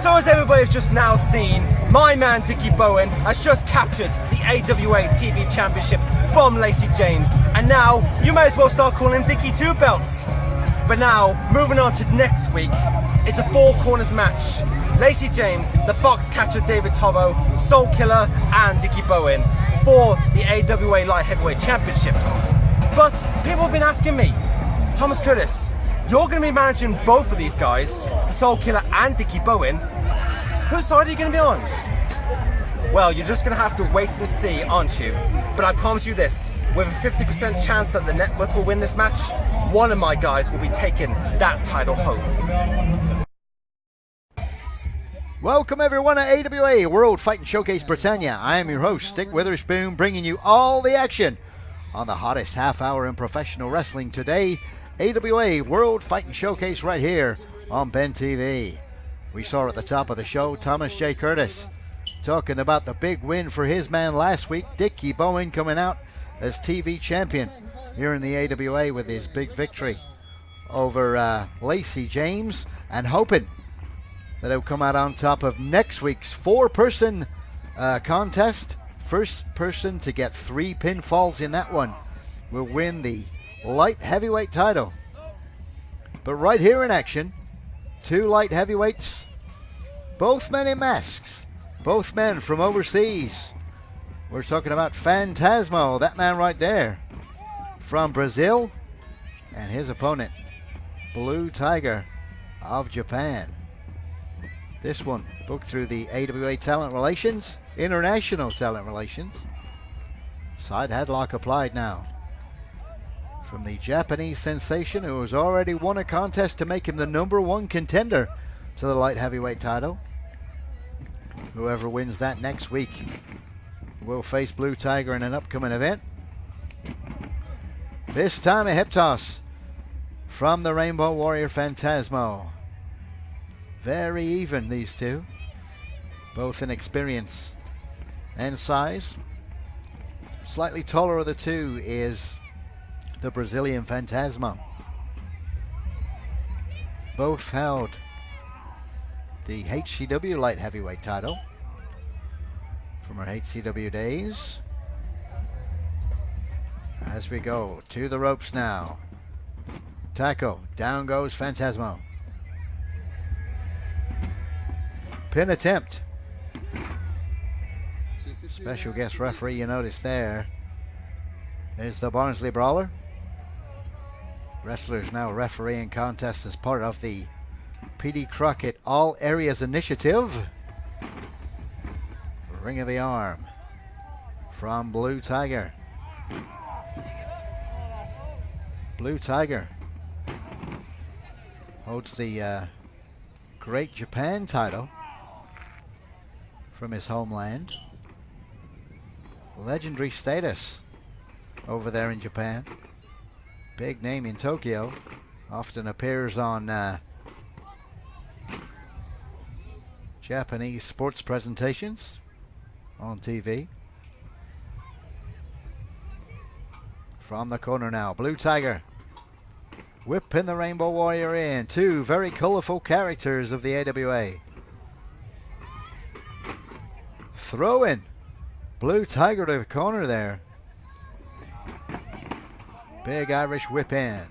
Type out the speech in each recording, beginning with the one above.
So as everybody has just now seen, my man Dickie Bowen has just captured the AWA TV Championship from Lacey James, and now you may as well start calling him Dickie Two Belts. But now, moving on to next week, it's a four corners match. Lacey James, the Foxcatcher David Toro, Soul Killer and Dickie Bowen for the AWA Light Heavyweight Championship. But people have been asking me, Thomas Curtis, you're going to be managing both of these guys, the Soul Killer and Dickie Bowen. Whose side are you going to be on? Well, you're just going to have to wait and see, aren't you? But I promise you this, with a 50% chance that the network will win this match, one of my guys will be taking that title home. Welcome everyone at AWA World Fighting Showcase Britannia. I am your host, Dick Witherspoon, bringing you all the action on the hottest half hour in professional wrestling today. AWA World Fighting Showcase right here on Ben TV. We saw at the top of the show Thomas J. Curtis talking about the big win for his man last week, Dickie Bowen, coming out as TV champion here in the AWA with his big victory over Lacey James, and hoping that he'll come out on top of next week's four-person contest. First person to get 3 pinfalls in that one will win the light heavyweight title. But right here in action, 2 light heavyweights, both men in masks, both men from overseas. We're talking about Fantazmo, that man right there, from Brazil, and his opponent, Blue Tiger of Japan. This one booked through the AWA Talent Relations, International Talent Relations. Side headlock applied now from the Japanese sensation, who has already won a contest to make him the #1 contender to the light heavyweight title. Whoever wins that next week will face Blue Tiger in an upcoming event. This time a hip toss from the Rainbow Warrior Fantazmo. Very even, these two, both in experience and size. Slightly taller of the two is the Brazilian Fantazmo. Both held the HCW light heavyweight title from her HCW days. As we go to the ropes now, tackle, down goes Fantazmo. Pin attempt. Special guest referee, you notice there, is the Barnsley Brawler. Wrestlers now refereeing contests as part of the P.D. Crockett All Areas Initiative. Ring of the arm from Blue Tiger. Blue Tiger holds the Great Japan title from his homeland. Legendary status over there in Japan. Big name in Tokyo. Often appears on Japanese sports presentations on TV. From the corner now, Blue Tiger whipping the Rainbow Warrior in. 2 very colorful characters of the AWA. Throwing Blue Tiger to the corner there. Big Irish whip in.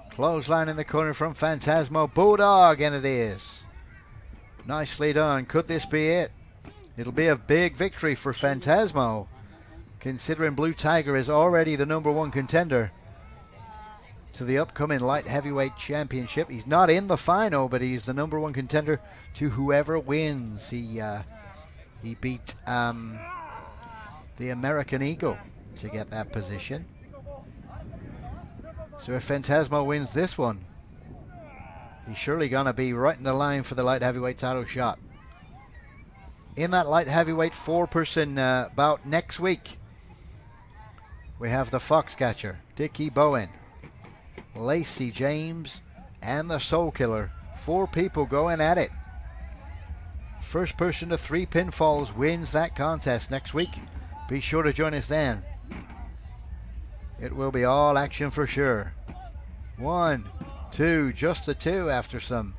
Clothesline in the corner from Fantazmo. Bulldog, and it is. Nicely done. Could this be it? It'll be a big victory for Fantazmo, considering Blue Tiger is already the #1 contender to the upcoming light heavyweight championship. He's not in the final, but he's the #1 contender to whoever wins. He beat the American Eagle to get that position. So if Fantazmo wins this one, he's surely going to be right in the line for the light heavyweight title shot. In that light heavyweight 4-person bout next week, we have the Foxcatcher, Dickie Bowen, Lacey James, and the Soul Killer. 4 people going at it. First person to 3 pinfalls wins that contest next week. Be sure to join us then. It will be all action for sure. 1, 2, just the 2 after some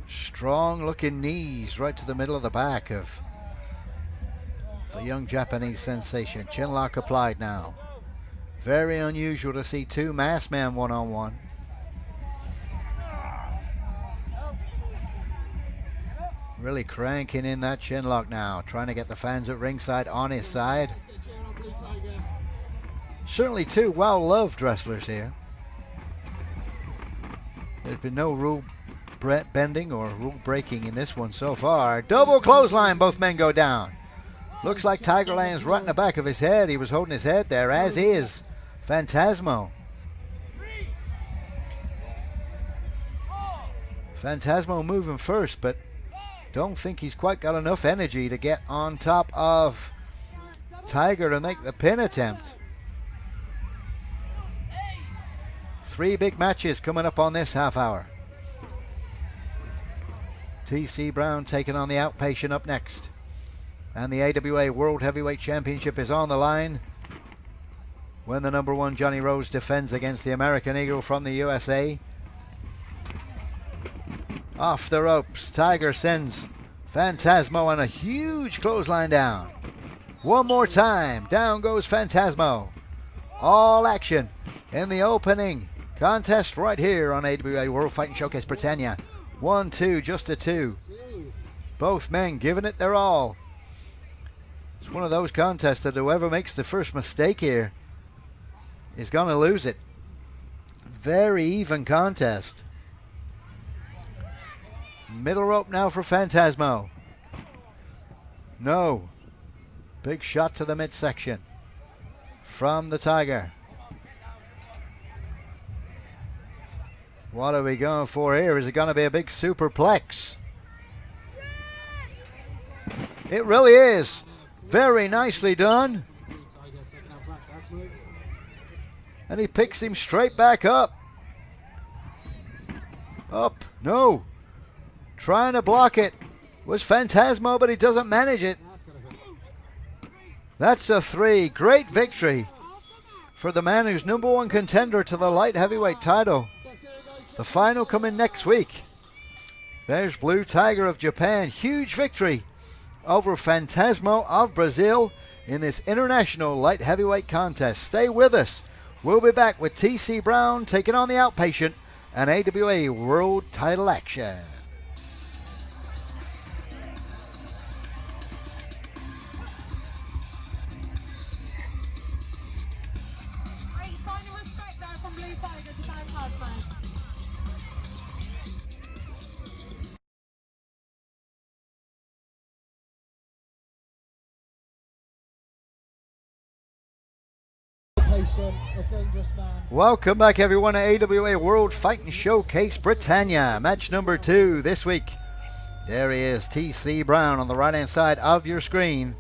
Strong looking knees right to the middle of the back of the young Japanese sensation. Chin lock applied now. Very unusual to see two masked men one-on-one. Really cranking in that chin lock now, trying to get the fans at ringside on his side. Certainly two well-loved wrestlers here. There's been no rule bending or rule breaking in this one so far. Double clothesline, both men go down. Looks like Tiger lands right in the back of his head. He was holding his head there, as is Fantazmo. Fantazmo moving first, but don't think he's quite got enough energy to get on top of Tiger to make the pin attempt. 3 big matches coming up on this half hour. TC Brown taking on the Outpatient up next. And the AWA World Heavyweight Championship is on the line when the number 1 Jonny Rose defends against the American Eagle from the USA. Off the ropes, Tiger sends Fantazmo on a huge clothesline down. One more time, down goes Fantazmo. All action in the opening contest right here on AWA World Fighting Showcase Britannia. 1-2, just a 2. Both men giving it their all. It's one of those contests that whoever makes the first mistake here is going to lose it. Very even contest. Middle rope now for Fantazmo. No. Big shot to the midsection from the Tiger. What are we going for here? Is it going to be a big superplex? It really is. Very nicely done. And he picks him straight back up. Up. No. Trying to block it was Fantazmo, but he doesn't manage it. That's a 3. Great victory for the man who's number 1 contender to the light heavyweight title. The final coming next week. There's Blue Tiger of Japan. Huge victory over Fantazmo of Brazil in this international light heavyweight contest. Stay with us. We'll be back with TC Brown taking on the Outpatient and AWA World title action. Great sign of respect there from Blue Tiger to Fantazmo. A dangerous man. Welcome back, everyone, to AWA World Fighting Showcase Britannia. Match number 2 this week. There he is, TC Brown on the right-hand side of your screen,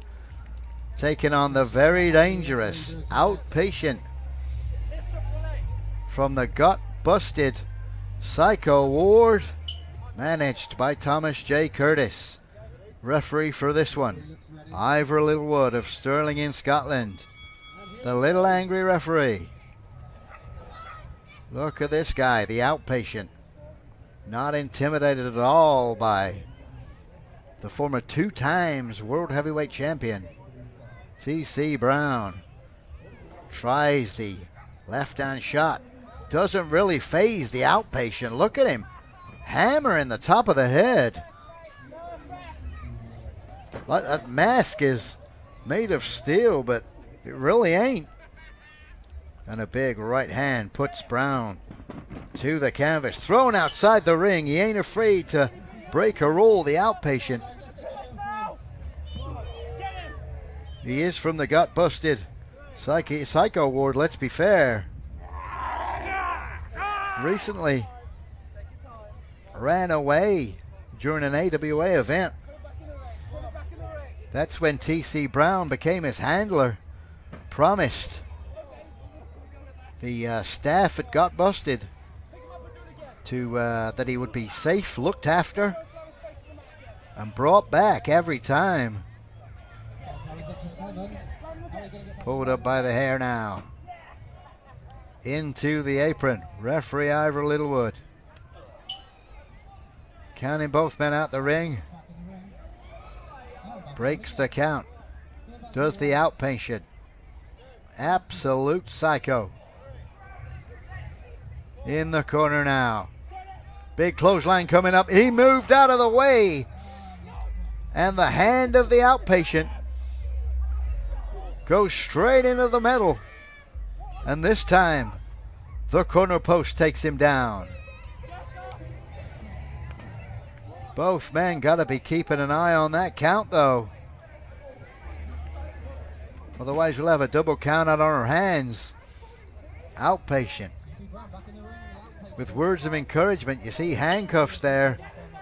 taking on the very dangerous Outpatient from the gut-busted Psycho Ward, managed by Thomas J. Curtis. Referee for this one, Ivor Littlewood of Stirling in Scotland. The little angry referee. Look at this guy, the Outpatient. Not intimidated at all by the former 2 times World Heavyweight Champion. TC Brown tries the left-hand shot. Doesn't really phase the Outpatient. Look at him. Hammer in the top of the head. That mask is made of steel, but it really ain't. And a big right hand puts Brown to the canvas. Thrown outside the ring. He ain't afraid to break a rule, the Outpatient. He is from the gut-busted Psycho Ward, let's be fair. Recently ran away during an AWA event. That's when TC Brown became his handler. Promised the staff at Got Busted to that he would be safe, looked after, and brought back every time. Pulled up by the hair now. Into the apron. Referee Ivor Littlewood. Counting both men out the ring. Breaks the count. Does the Outpatient. Absolute psycho. In the corner now. Big clothesline coming up. He moved out of the way. And the hand of the Outpatient goes straight into the metal. And this time, the corner post takes him down. Both men got to be keeping an eye on that count, though. Otherwise, we'll have a double count out on our hands. Outpatient. With words of encouragement, you see handcuffs there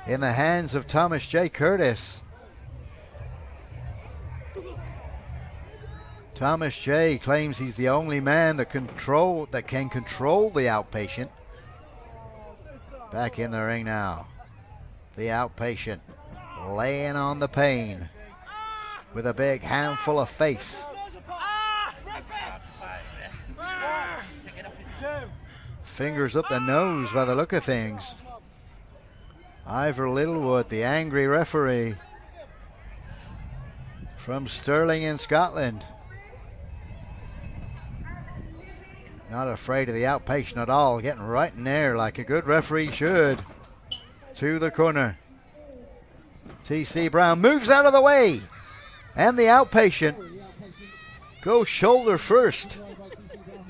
in the hands of Thomas J. Curtis. Thomas J. claims he's the only man that can control the Outpatient. Back in the ring now. The Outpatient laying on the pain with a big handful of face. Fingers up the nose by the look of things. Ivor Littlewood, the angry referee from Stirling in Scotland. Not afraid of the Outpatient at all, getting right in there like a good referee should. To the corner. TC Brown moves out of the way. And the Outpatient goes shoulder first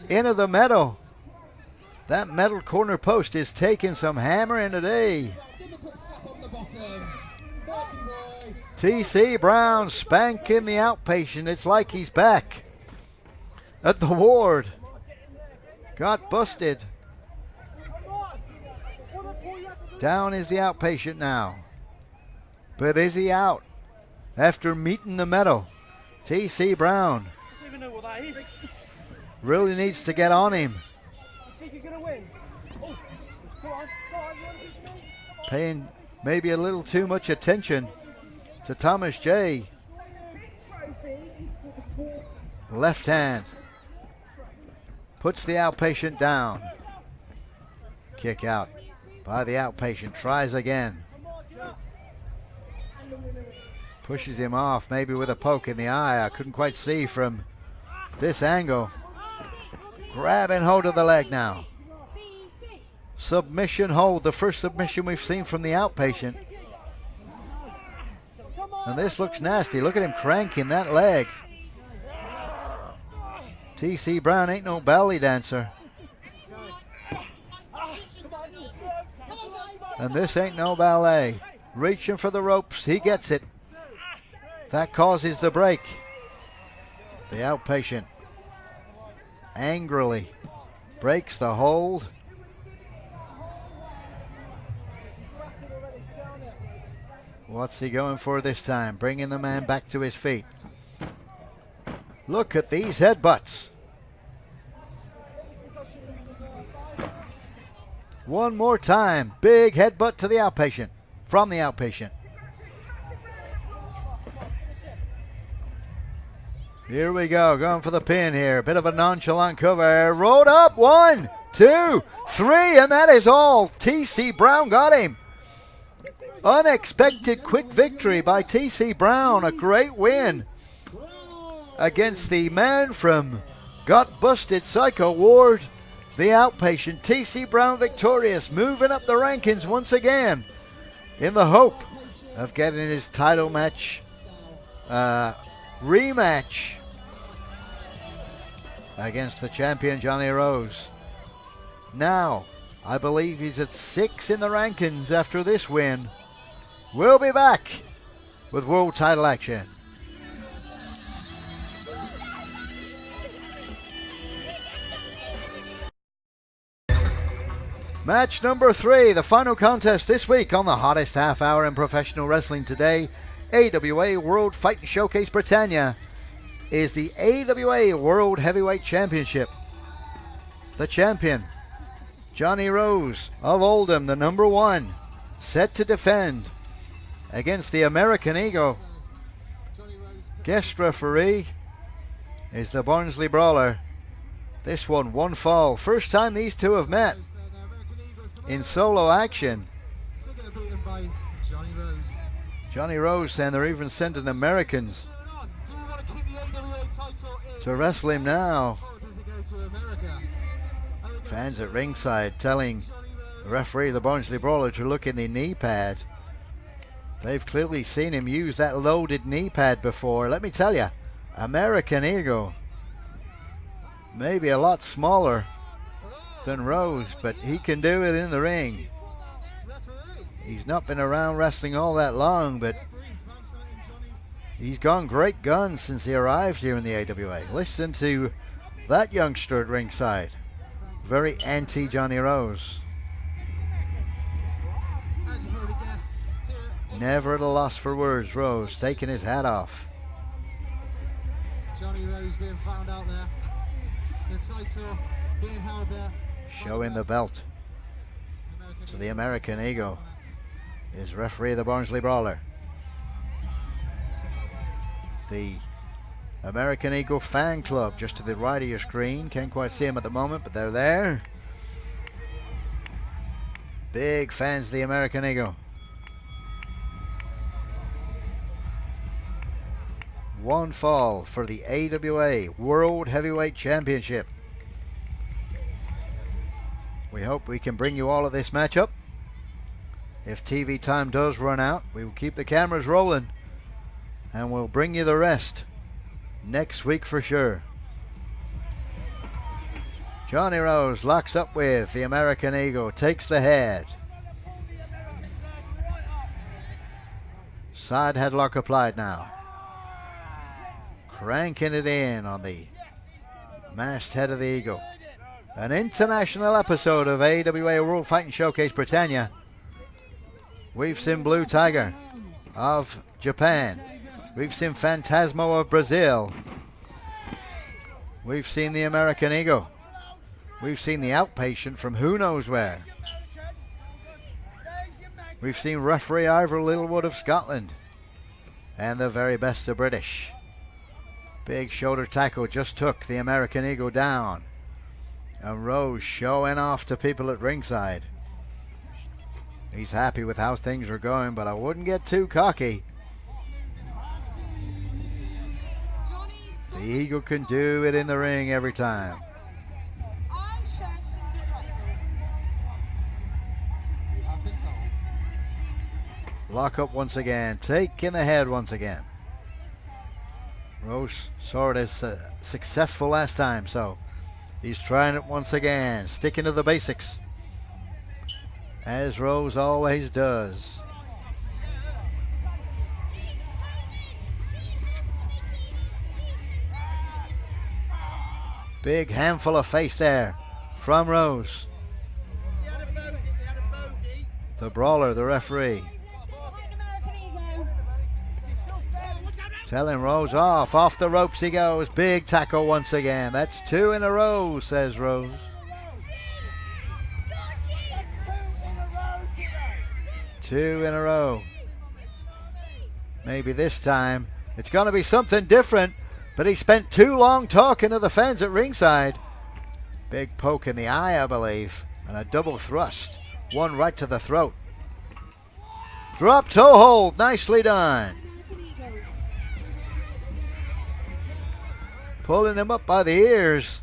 into the metal. That metal corner post is taking some hammering today. TC Brown spanking the Outpatient. It's like he's back at the ward. Got busted. Down is the Outpatient now. But is he out? After meeting the metal, TC Brown really needs to get on him. Paying maybe a little too much attention to Thomas J. Left hand. Puts the Outpatient down. Kick out by the Outpatient. Tries again. Pushes him off, maybe with a poke in the eye. I couldn't quite see from this angle. Grabbing hold of the leg now. Submission hold. The first submission we've seen from the Outpatient. And this looks nasty. Look at him cranking that leg. TC Brown ain't no belly dancer. And this ain't no ballet. Reaching for the ropes. He gets it. That causes the break. The Outpatient angrily breaks the hold. What's he going for this time? Bringing the man back to his feet. Look at these headbutts. One more time. Big headbutt to the Outpatient. From the Outpatient. Here we go. Going for the pin here. Bit of a nonchalant cover. Rolled up. 1, 2, 3. And that is all. TC Brown got him. Unexpected quick victory by TC Brown. A great win against the man from Got Busted Psycho Ward, the Outpatient. TC Brown victorious, moving up the rankings once again in the hope of getting his title match rematch against the champion Jonny Rose. Now, I believe he's at 6 in the rankings after this win. We'll be back with world title action. Match number 3, the final contest this week on the hottest half hour in professional wrestling today, AWA World Fighting Showcase Britannia, is the AWA World Heavyweight Championship. The champion, Jonny Rose of Oldham, the number 1, set to defend against the American Eagle. Guest referee is the Barnsley Brawler. This one fall. First time these two have met in solo action. by Jonny Rose. Jonny Rose, and they're even sending Americans Do you want to keep the AWA title in? to wrestle him now. Or does it go to America? Fans at ringside telling the referee, the Barnsley Brawler, to look in the knee pad. They've clearly seen him use that loaded knee pad before. Let me tell you, American Eagle, maybe a lot smaller than Rose, but he can do it in the ring. He's not been around wrestling all that long, but he's gone great guns since he arrived here in the AWA. Listen to that youngster at ringside. Very anti Jonny Rose. As you probably guess, here, Never at a loss for words, Rose, taking his hat off. Jonny Rose being found out there. The title being held there. Showing the belt to the American Eagle is referee of the Barnsley Brawler. The American Eagle fan club just to the right of your screen. Can't quite see them at the moment, but they're there. Big fans of the American Eagle. One fall for the AWA World Heavyweight Championship. We hope we can bring you all of this matchup. If TV time does run out, we will keep the cameras rolling and we'll bring you the rest next week for sure. Jonny Rose locks up with the American Eagle, takes the head. Side headlock applied now. Cranking it in on the masthead of the Eagle. An international episode of AWA World Fighting Showcase Britannia. We've seen Blue Tiger of Japan. We've seen Fantazmo of Brazil. We've seen the American Eagle. We've seen the Outpatient from who knows where. We've seen referee Ivor Littlewood of Scotland. And the very best of British. Big shoulder tackle just took the American Eagle down. And Rose showing off to people at ringside. He's happy with how things are going, but I wouldn't get too cocky. The Eagle can do it in the ring every time. Lock up once again, taking the head once again. Rose saw it as successful last time, so he's trying it once again, sticking to the basics, as Rose always does. Big handful of face there from Rose. The brawler, the referee, telling Rose off the ropes he goes. Big tackle once again. That's 2 in a row, says Rose. Two in a row. Maybe this time it's going to be something different, but he spent too long talking to the fans at ringside. Big poke in the eye, I believe, and a double thrust. One right to the throat. Drop toe hold, nicely done. Pulling him up by the ears.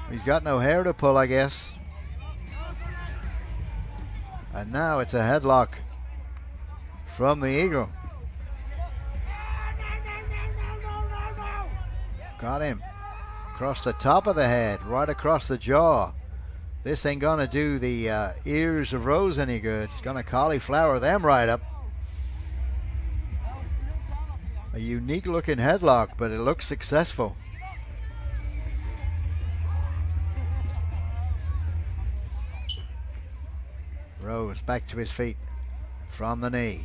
He's got no hair to pull, I guess. And now it's a headlock from the Eagle. Got him across the top of the head, right across the jaw. This ain't gonna do the ears of Rose any good. It's gonna cauliflower them right up. A unique looking headlock, but it looks successful. Rose back to his feet from the knee.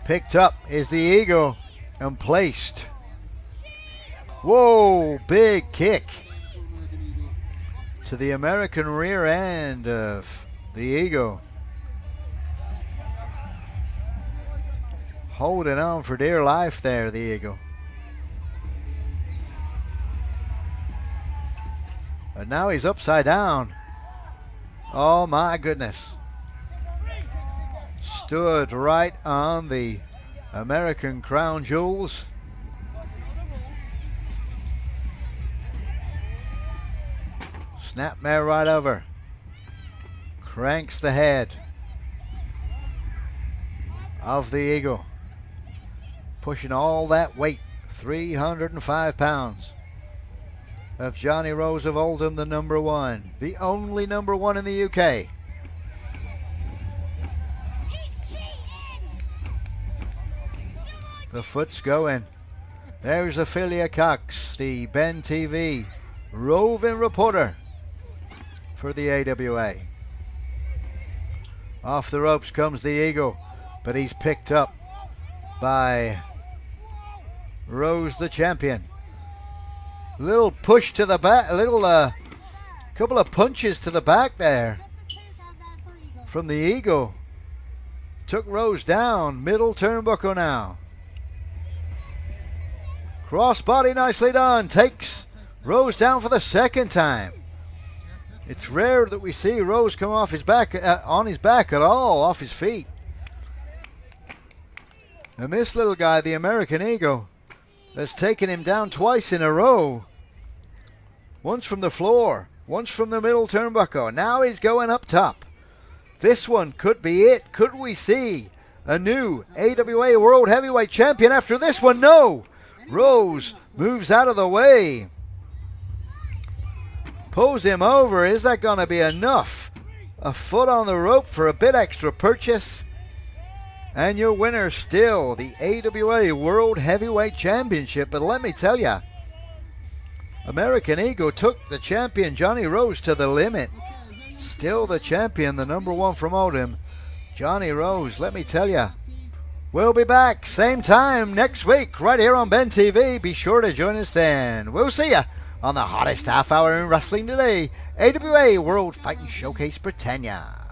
Picked up is the Eagle and placed. Whoa, big kick to the American rear end of the Eagle. Holding on for dear life there, the Eagle. And now he's upside down. Oh my goodness. Stood right on the American crown jewels. Snapmare right over. Cranks the head of the eagle. Pushing all that weight, 305 pounds, of Jonny Rose of Oldham, the number one. The only number one in the UK. The foot's going. There's Ophelia Cox, the Ben TV roving reporter for the AWA. Off the ropes comes the eagle, but he's picked up by Rose, the champion. Little push to the back, a little couple of punches to the back there from the eagle. Took Rose down, middle turnbuckle now. Crossbody nicely done, takes Rose down for the second time. It's rare that we see Rose come off his back, on his back at all, off his feet. And this little guy, the American Eagle, has taken him down twice in a row. Once from the floor, once from the middle turnbuckle. Now he's going up top. This one could be it. Could we see a new AWA World Heavyweight Champion after this one? No! Rose moves out of the way. Pulls him over. Is that going to be enough? A foot on the rope for a bit extra purchase. And your winner still, the AWA World Heavyweight Championship. But let me tell you, American Eagle took the champion Jonny Rose to the limit. Still the champion, the number one from Oldham, Jonny Rose. Let me tell you, we'll be back same time next week right here on Ben TV. Be sure to join us then. We'll see you on the hottest half hour in wrestling today, AWA World Fighting Showcase Britannia.